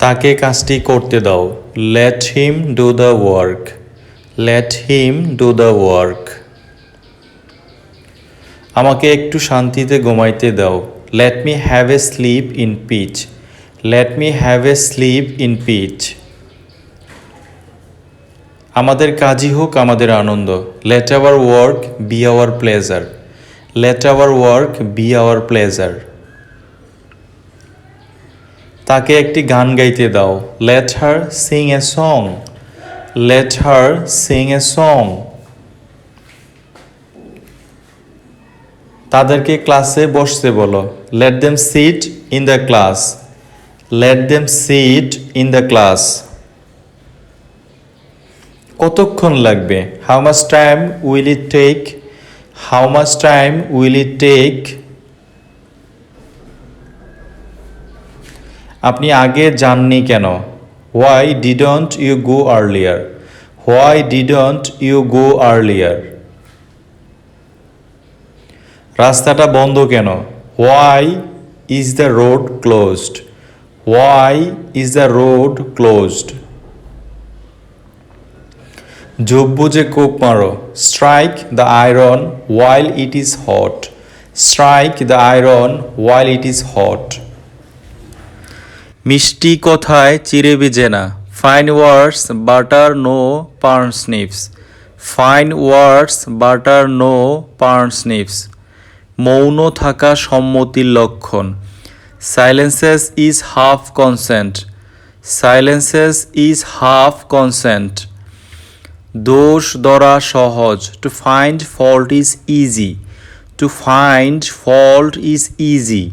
তাকে কাজটি করতে দাও। Let him do the work. Let him do the work. আমাকে একটু শান্তিতে ঘুমাইতে দাও। Let me have a sleep in peace. Let me have a sleep in peace. আমাদের কাজই হোক আমাদের আনন্দ। Let our work be our pleasure. Let our work be our pleasure. তাকে একটি গান গাইতে দাও। Let her sing a song. Let her sing a song. তাদেরকে ক্লাসে বসতে বলো। Let them sit in the class. Let them sit in the class. কতক্ষণ লাগবে? How much time will it take? How much time will it take? আপনি আগে যাননি কেন? Why didn't you go earlier? Why didn't you go earlier? রাস্তাটা বন্ধ কেন? Why is the road closed? Why is the road closed? যোগ বুঝে কোপ মারো। Strike the iron while it is hot. Strike the iron while it is hot. মিষ্টি কথায় চিড়ে ভিজে না। Fine words butter no parsnips. Fine words butter no parsnips. মৌন থাকা সম্মতির লক্ষণ। Silences is half consent. Silences is half consent. দোষ ধরা সহজ। To find fault is easy. To find fault is easy.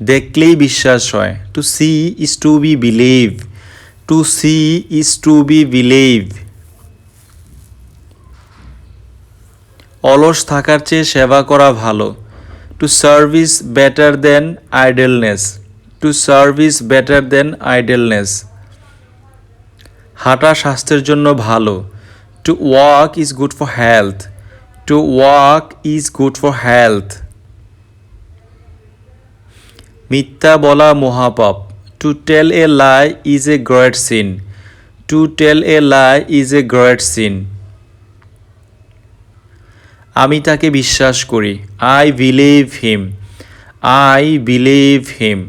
দেখলেই বিশ্বাস হয়। To see is to be believe. To see is to be believe. অলস থাকার চেয়ে সেবা করা ভালো। To serve is better than idleness. To serve is better than idleness. হাঁটা স্বাস্থ্যের জন্য ভালো। To walk is good for health. To walk is good for health. মিথ্যা বলা মহাপাপ। To tell a lie is a great sin. To tell a lie is a great sin. আমি তাকে বিশ্বাস করি। I believe him. I believe him.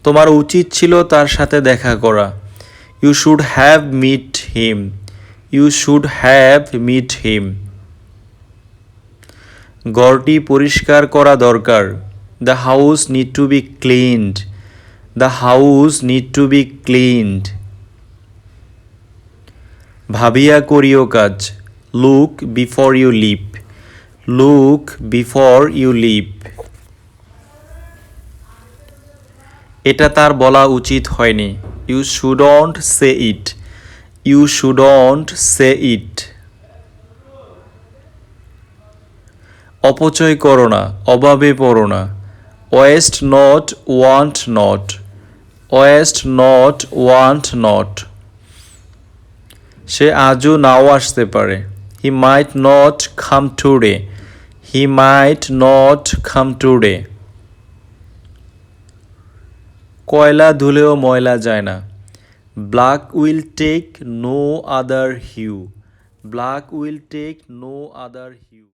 তোমার উচিত ছিল তার সাথে দেখা করা। You should have met him. You should have met him. ঘরটি পরিষ্কার করা দরকার। The house need to be cleaned. The house need to be cleaned. ভাবিয়া করিও কাজ। Look before you leap. Look before you leap. এটা তার বলা উচিত হয়নি। You shouldn't say it. You shouldn't say it. অপচয় করো না, অভাবে পড়ো না। Waste not, want not. Waste not, want not. সে আজও নাও আসতে পারে। He might not come today. He might not come today. কয়লা ধুলেও ময়লা যায় না। Black will take no other hue. Black will take no other hue.